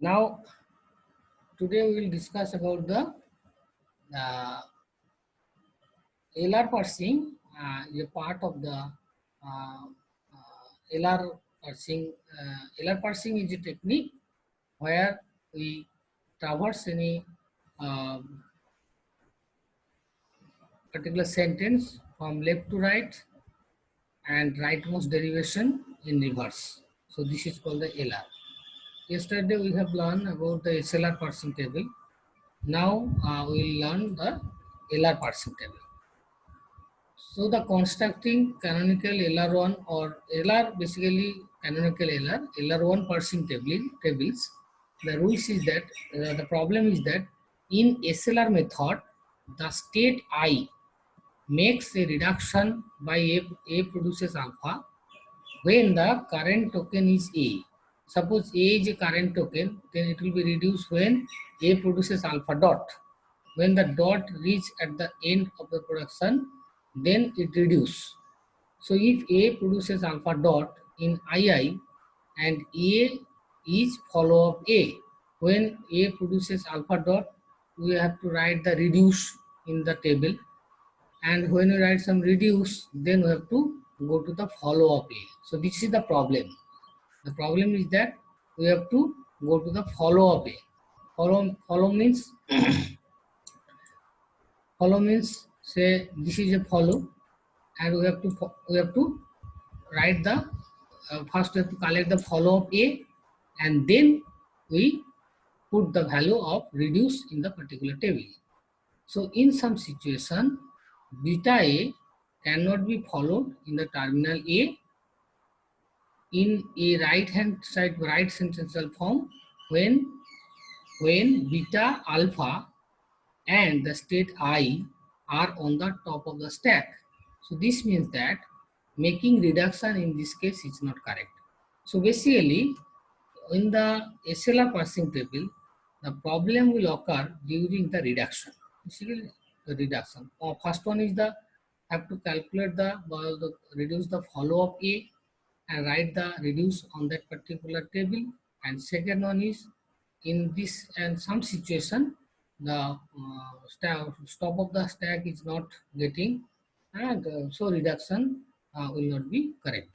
Now, today we will discuss about the uh, LR parsing. Is a part of the LR parsing. LR parsing is a technique where we traverse any uh, particular sentence from left to right and rightmost derivation in reverse. So this is called the LR. Yesterday we have learned about the SLR parsing table. Now we will learn the LR parsing table. So the constructing canonical LR1 or LR, basically canonical LR1 parsing tables. The rules is that the problem is that in SLR method, the state I makes a reduction by A produces alpha when the current token is A. Suppose A is a current token, then it will be reduced when A produces alpha dot. When the dot reach at the end of the production, then it reduce. So if A produces alpha dot in II and A is follow of A, when A produces alpha dot, we have to write the reduce in the table, and when we write some reduce, then we have to go to the follow of A. So this is the problem. The problem is that we have to go to the follow of A. Follow means say this is a follow, and we have to write the first we have to collect the follow of A, and then we put the value of reduce in the particular table. So in some situation, beta A cannot be followed in the terminal A in a right sentential form when beta alpha and the state I are on the top of the stack. So this means that making reduction in this case is not correct. So basically, in the SLR parsing table, the problem will occur during the reduction. Basically, the reduction. First one is the have to calculate the reduce the follow of A and write the reduce on that particular table. And second one is in this and some situation the stop of the stack is not getting, and so reduction will not be correct.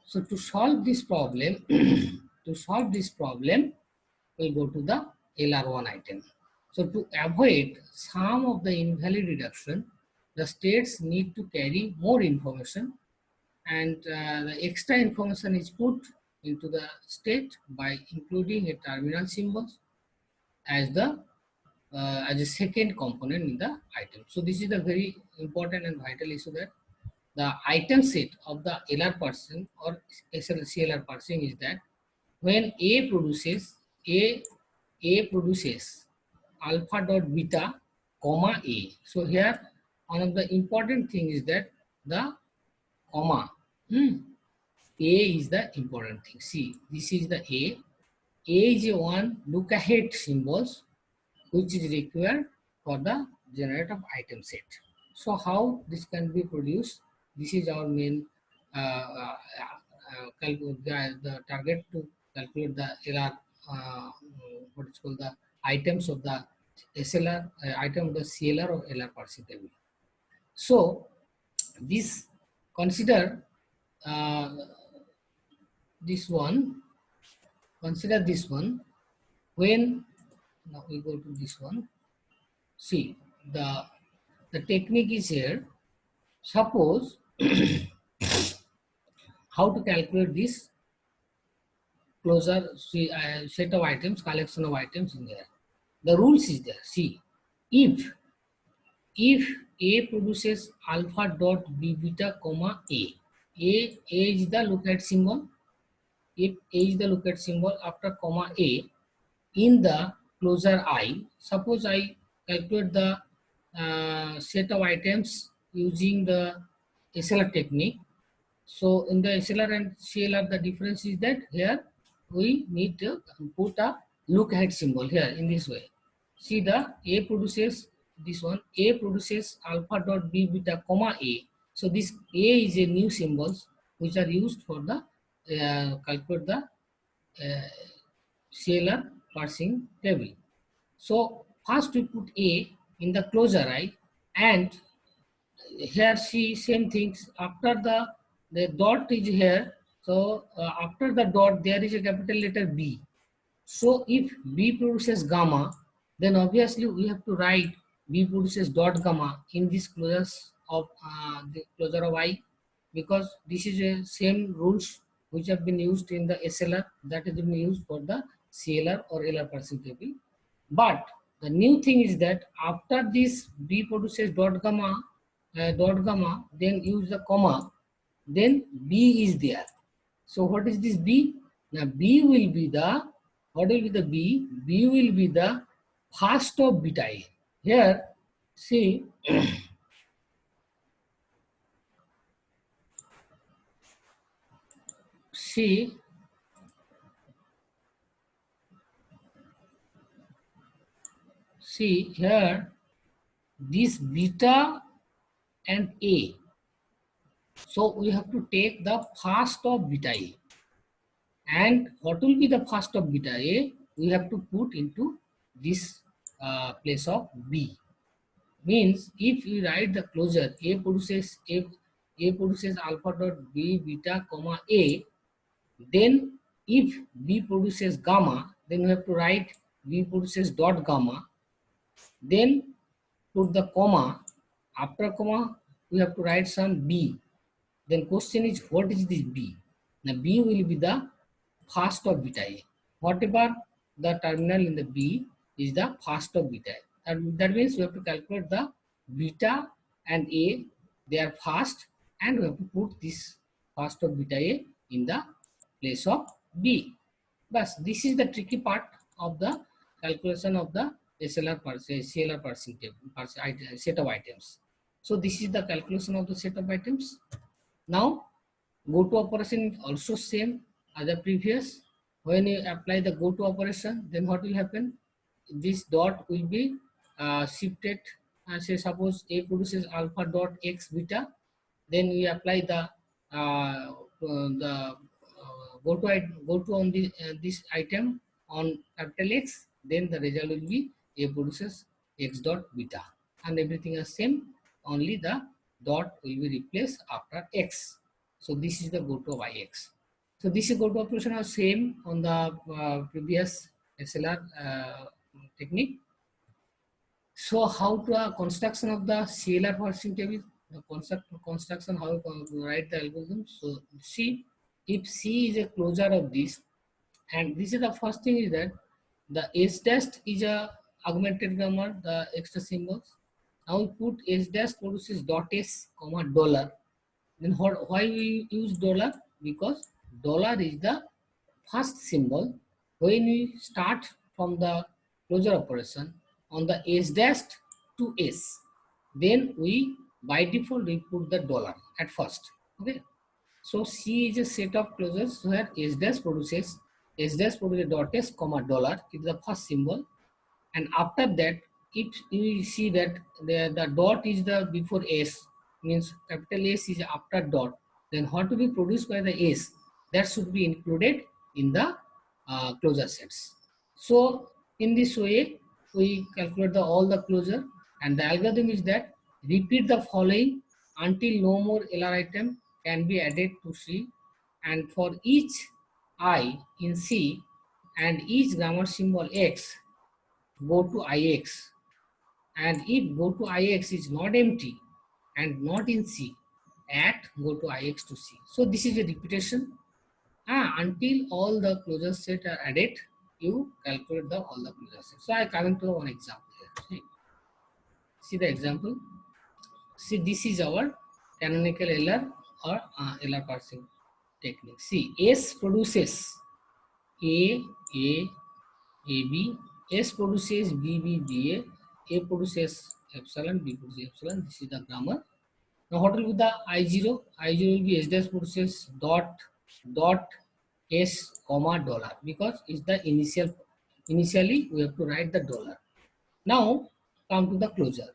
So to solve this problem, we'll go to the LR1 item. So to avoid some of the invalid reduction, the states need to carry more information, and the extra information is put into the state by including a terminal symbol as the as a second component in the item. So this is a very important and vital issue, that the item set of the LR parsing or CLR parsing is that when A produces alpha dot beta comma A. So here one of the important thing is that the comma. A is the important thing. See, this is the A. A is a one look ahead symbols which is required for the generate of item set. So how this can be produced? This is our main the target to calculate the LR, what is called the items of the SLR, item of the CLR or LR parsing table. So this consider uh, this one. Consider this one. When now we go to this one. See, the technique is here. Suppose how to calculate this closure set of items, collection of items in there. The rules is there. See, if A produces alpha dot B beta comma A is the lookout symbol. If A is the lookout symbol after comma A in the closure I, suppose I calculate the set of items using the SLR technique. So in the SLR and CLR, the difference is that here we need to put a look ahead symbol here in this way. See, the A produces this one. A produces alpha dot B beta comma A. So this A is a new symbols which are used for the calculate the CLR parsing table. So first we put A in the closure I, and here see same things after the dot is here. So after the dot there is a capital letter B. So if B produces gamma, then obviously we have to write B produces dot gamma in this closures of the closure of I, because this is a same rules which have been used in the SLR, that has been used for the CLR or LR parsing table. But the new thing is that after this B produces dot gamma, then use the comma, then B is there. So what is this B? Now B will be the, what will be the B? B will be the first of beta A. Here, see, see, see here, this beta and A. So we have to take the first of beta A. And what will be the first of beta A? We have to put into this place of B. Means if we write the closure A produces alpha dot B beta comma A, then if B produces gamma, then we have to write B produces dot gamma, then put the comma, after comma we have to write some B. Then question is, what is this B? Now B will be the first of beta A. Whatever the terminal in the B is the first of beta A. And that means we have to calculate the beta and A, they are first, and we have to put this first of beta A in the place of B. But this is the tricky part of the calculation of the SLR CLR parsing table, set of items. So this is the calculation of the set of items. Now go to operation is also same as the previous. When you apply the go to operation, then what will happen? This dot will be shifted. Say suppose A produces alpha dot x beta, then we apply the go to on this item on capital X, then the result will be A produces x dot beta, and everything is same, only the dot will be replaced after x. So this is the go to of Ix. So this is go to operation are same on the previous SLR technique. So how to construction of the CLR parsing table, the construction, how to write the algorithm. So see, if C is a closure of this, and this is the first thing is that the S dash is a augmented grammar, the extra symbols. Now we put S dash produces dot S comma dollar. Then why we use dollar? Because dollar is the first symbol. When we start from the closure operation on the S dash to S, then we by default we put the dollar at first. Okay. So C is a set of closures where S dash produces dot S comma dollar. It is the first symbol, and after that it you see that the dot is the before S, means capital S is after dot, then what to be produced by the S, that should be included in the closure sets. So in this way we calculate all the closure, and the algorithm is that repeat the following until no more LR item can be added to C, and for each I in C and each grammar symbol X, go to Ix, and if go to Ix is not empty and not in C, at go to Ix to C. So this is a repetition until all the closure set are added, you calculate all the closure sets. So I come to one example here. See the example. See, this is our canonical LR or LR parsing technique. See, S produces A, B, S produces B, A produces epsilon, B produces epsilon. This is the grammar. Now what will be the I0? I0 will be S dash produces dot S comma dollar, because it's the initially we have to write the dollar. Now come to the closure.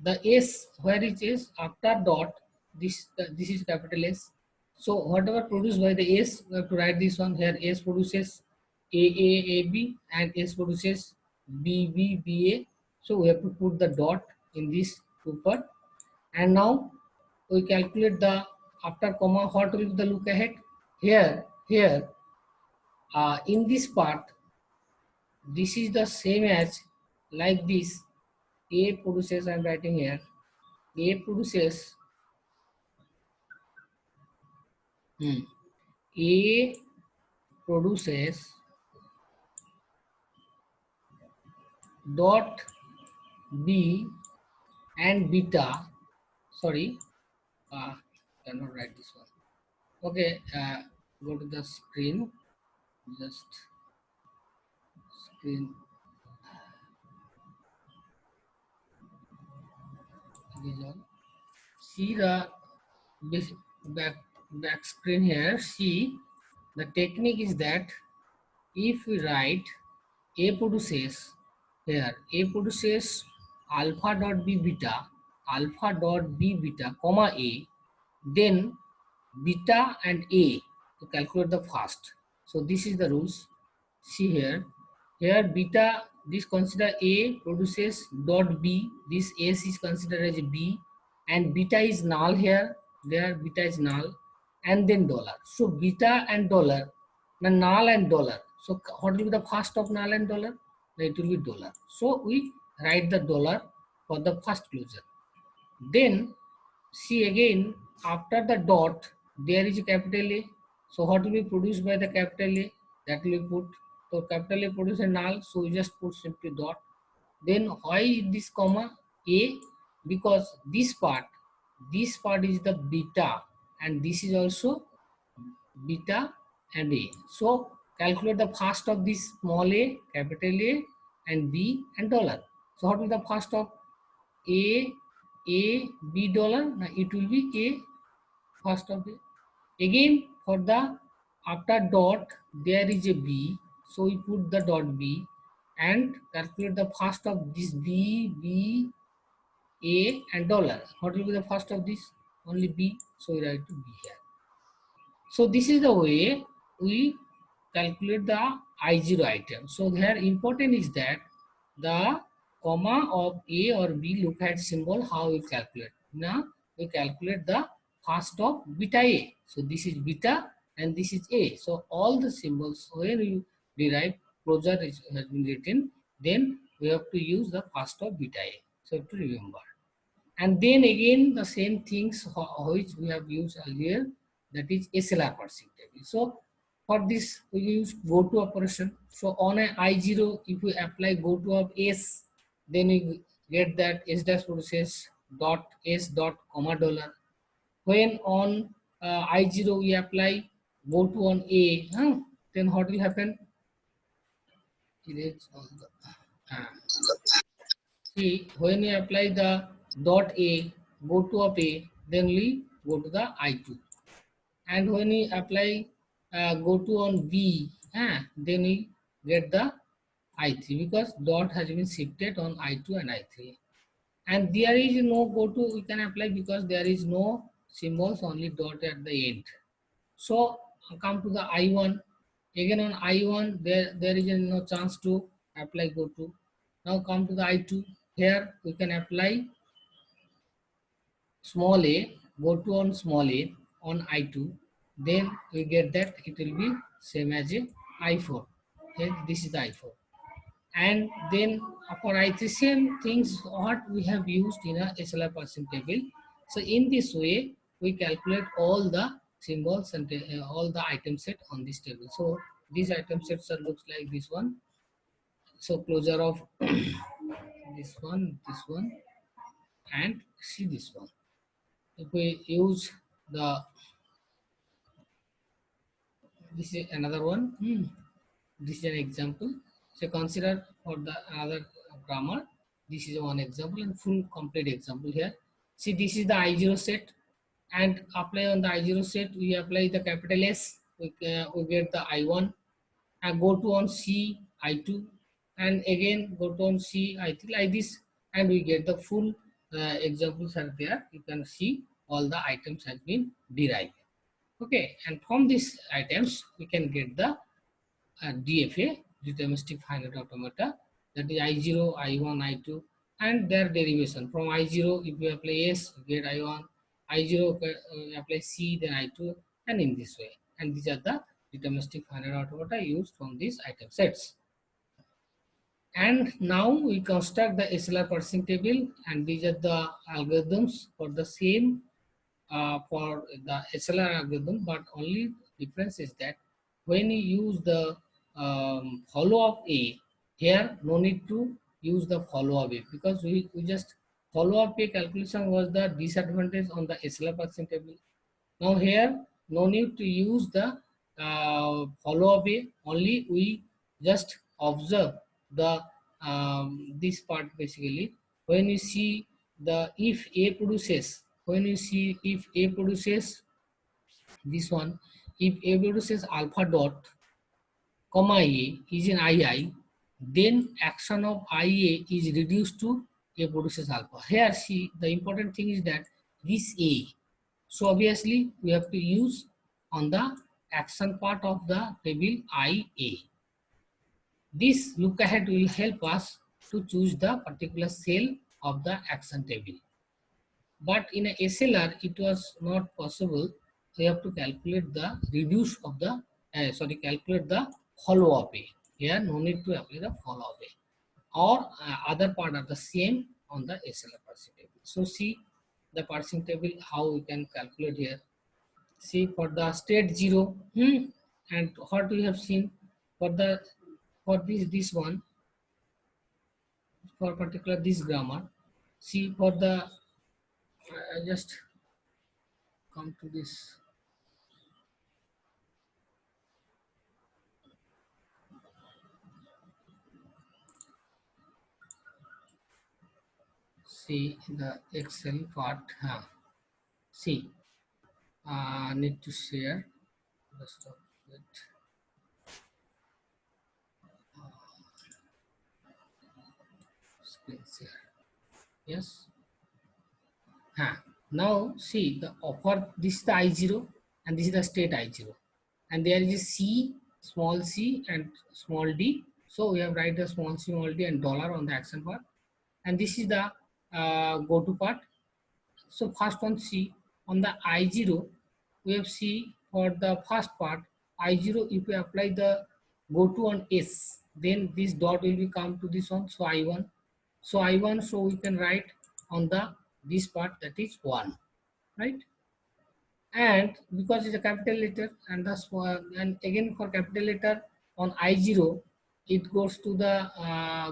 The S, where it is after dot, this is capital S. So whatever produced by the S, we have to write this one here. S produces AAAB, and S produces BBBA. So we have to put the dot in this two part. And now we calculate the after comma what will be the look ahead. Here in this part, this is the same as like this. A produces, I am writing here, A produces A produces dot B and beta, sorry, cannot write this one. Okay, go to the screen, just screen, see the back, back screen here. See, the technique is that if we write A produces, here A produces alpha dot B beta comma A, then beta and A to calculate the first. So this is the rules. See here beta, this consider A produces dot B, this S is considered as a B, and beta is null here, there beta is null, and then dollar. So beta and dollar, null and dollar. So what will be the first of null and dollar? It will be dollar. So we write the dollar for the first closure. Then see again, after the dot there is a capital A. So what will be produced by the capital A? That will be put. So capital A produces null, so we just put simply dot. Then why this comma A? Because this part is the beta, and this is also beta and A. So calculate the first of this small a, capital A, and B and dollar. So what will the first of A, B dollar? Now it will be A, first of A. Again for the after dot there is a B, so we put the dot B and calculate the first of this B, A and dollar. What will be the first of this? Only B, so we write to B here. So this is the way we calculate the I0 item. So here important is that the comma of A or B, look at symbol how we calculate. Now we calculate the first of beta A. So this is beta and this is A. So all the symbols when you derive closure has been written, then we have to use the first of beta A. So to remember. And then again the same things which we have used earlier, that is SLR parsing table. So for this we use go to operation. So on a I0 if we apply go to of S, then we get that S dash produces dot S dot comma dollar. When on I0 we apply go to on A, then what will happen? See, when we apply the dot A, go to of A, then we go to the I2. And when we apply go to on B, then we get the I3 because dot has been shifted on I2 and I3. And there is no go to we can apply because there is no symbols, only dot at the end. So come to the I1. Again on I1 there is no chance to apply go to. Now come to the I2. Here we can apply small a, go to on small a on I2, then we get that it will be same as a I4. Okay, this is the I4. And then for I3 same things what we have used in a SLR parsing table. So in this way we calculate all the symbols and all the item set on this table. So these item sets are looks like this one. So closure of this one, and see this one. If we use the, this is another one. This is an example. So consider for the another grammar. This is one example and full complete example here. See, this is the I0 set, and apply on the I0 set. We apply the capital S. We get the I1, and go to on C I2, and again go to on C I3 like this, and we get the full examples are there. You can see all the items has been derived. Okay, and from these items we can get the DFA, deterministic finite automata, that is I0, I1, I2, and their derivation. From I0, if you apply S, you get I1, I0, apply C, then I2, and in this way. And these are the deterministic finite automata used from these item sets. And now we construct the SLR parsing table, and these are the algorithms for the same for the SLR algorithm, but only difference is that when you use the follow-up A, here no need to use the follow-up A, because we just follow-up A calculation was the disadvantage on the SLR parsing table. Now here no need to use the follow-up A, only we just observe the this part basically. When you see the if A produces, when you see if A produces this one, if A produces alpha dot comma A is in II, then action of IA is reduced to A produces alpha. Here see the important thing is that this A. So obviously we have to use on the action part of the table IA. This look ahead will help us to choose the particular cell of the action table. But in a SLR, it was not possible. We have to calculate the reduce of the, calculate the follow-up A. Here, no need to apply the follow-up A. Or other part are the same on the SLR parsing table. So see the parsing table, how we can calculate here. See for the state 0, and what we have seen for the for this one, for particular this grammar. See for the I just come to this. See the Excel part. See, need to share the stuff with screen share. Yes. Now see the offer. This is the I0 and this is the state I0, and there is a C, small c and small d. So we have write the small c, small d and dollar on the action part, and this is the go to part. So first one C on the I0, we have C for the first part. I0, if we apply the go to on S, then this dot will be come to this one. So I1. So I1, so we can write on the this part, that is 1, right? And because it's a capital letter, and the and again for capital letter on I0, it goes to the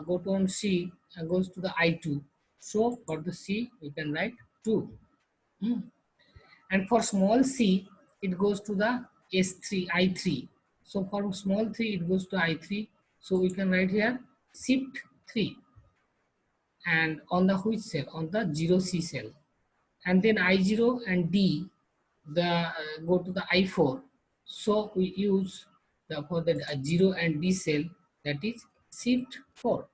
go to on C and goes to the I2. So for the C, we can write 2. And for small c, it goes to the S3, I3. So for small 3, it goes to I3. So we can write here shift 3. And on the which cell? On the 0C cell. And then I0 and D, the go to the I4. So we use the for the 0 and D cell, that is shift 4.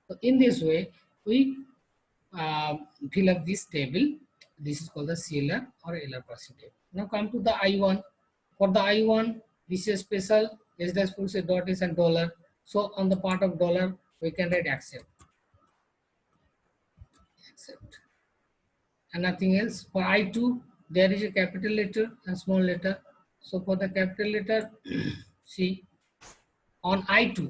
So in this way, we fill up this table. This is called the CLR or LR parsing table. Now come to the I1. For the I1, this is special S dash produces dot S and dollar. So on the part of dollar, we can write accept. Accept. And nothing else. For I2, there is a capital letter and small letter. So for the capital letter, see, on I2,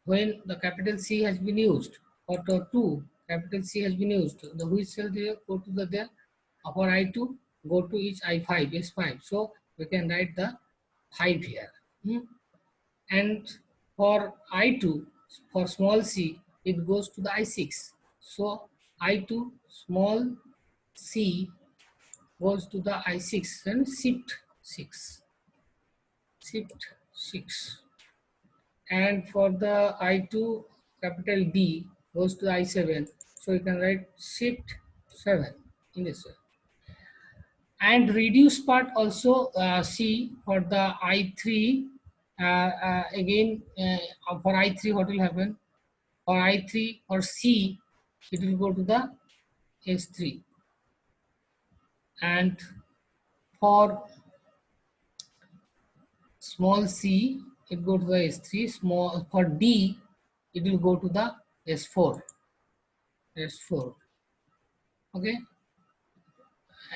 when the capital C has been used, or 2, capital C has been used, the which cell there go to the there, for I2, go to each I5, S5. So we can write the 5 here. And for I2, for small c, it goes to the I6. So I2 small c goes to the I6 and shift 6. Shift 6. And for the I2 capital D goes to I7. So you can write shift 7 in this way. And reduce part also C for the I3. Again, for I3, what will happen? For I3 or C, it will go to the S3. And for small c, it go to the S3. Small for D, it will go to the S4. S4. Okay.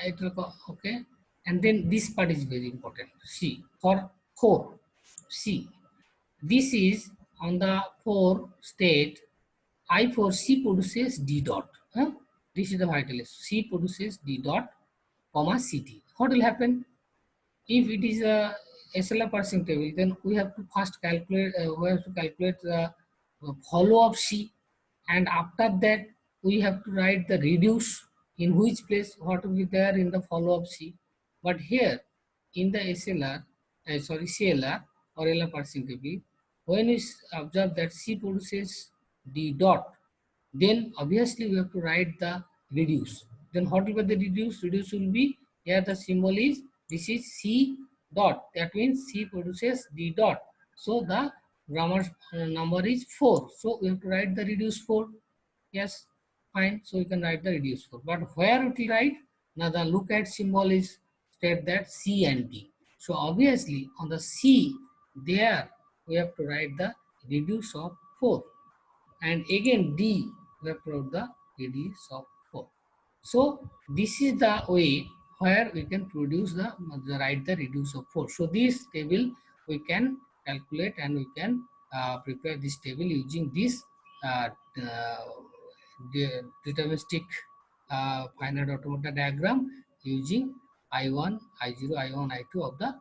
It will go, okay. And then this part is very important. C for 4. C. This is on the 4 state. I4 C produces D dot. Huh? This is the vital. C produces D dot, comma CT. What will happen? If it is a SLR parsing table, then we have to first calculate. The follow of C, and after that we have to write the reduce in which place what will be there in the follow of C. But here in the SLR, CLR or LR parsing table, when we observe that C produces D dot, then obviously we have to write the reduce. Then what will be the reduce? Reduce will be, here the symbol is, this is C dot, that means C produces D dot. So the grammar number is 4. So we have to write the reduce 4. Yes, fine. So we can write the reduce 4. But where it will write? Now the look at symbol is state that C and D. So obviously on the C, there we have to write the reduce of 4. And again D, we have to write the reduce of 4. So this is the way where we can produce write the reduce of 4. So this table we can calculate, and we can prepare this table using this uh, deterministic finite automata diagram using I1, I0, I1, I2 of the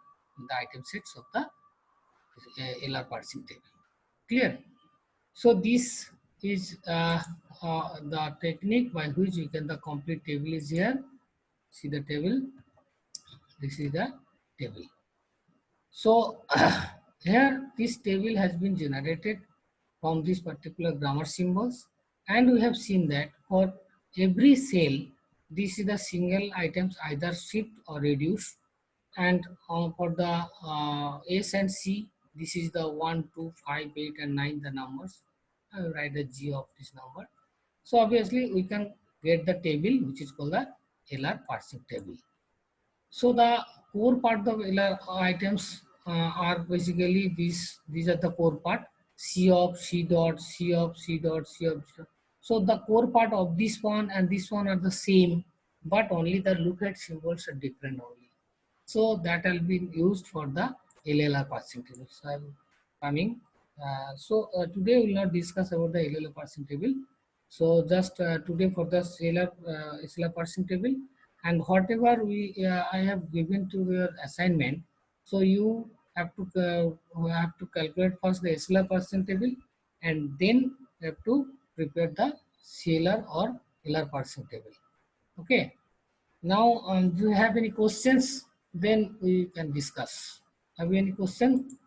item sets of the LR parsing table. Clear? So this is the technique by which we can, the complete table is here. See the table. This is the table. So here this table has been generated from this particular grammar symbols, and we have seen that for every cell, this is the single items either shift or reduce, and for the S and C, this is the 1, 2, 5, 8, and 9 the numbers. I will write the G of this number. So obviously we can get the table which is called the LR parsing table. So the core part of LR items are basically these. These are the core part. C of C dot, C of C dot, C of C dot. So the core part of this one and this one are the same, but only the look at symbols are different only. So that will be used for the LLR parsing table. So I'm coming. Today we will not discuss about the LLR parsing table. So just today for the SLR parsing table, and whatever I have given to your assignment. So you have to calculate first the SLR parsing table, and then you have to prepare the CLR or LR parsing table. Okay. Now, do you have any questions? Then we can discuss. Have you any question?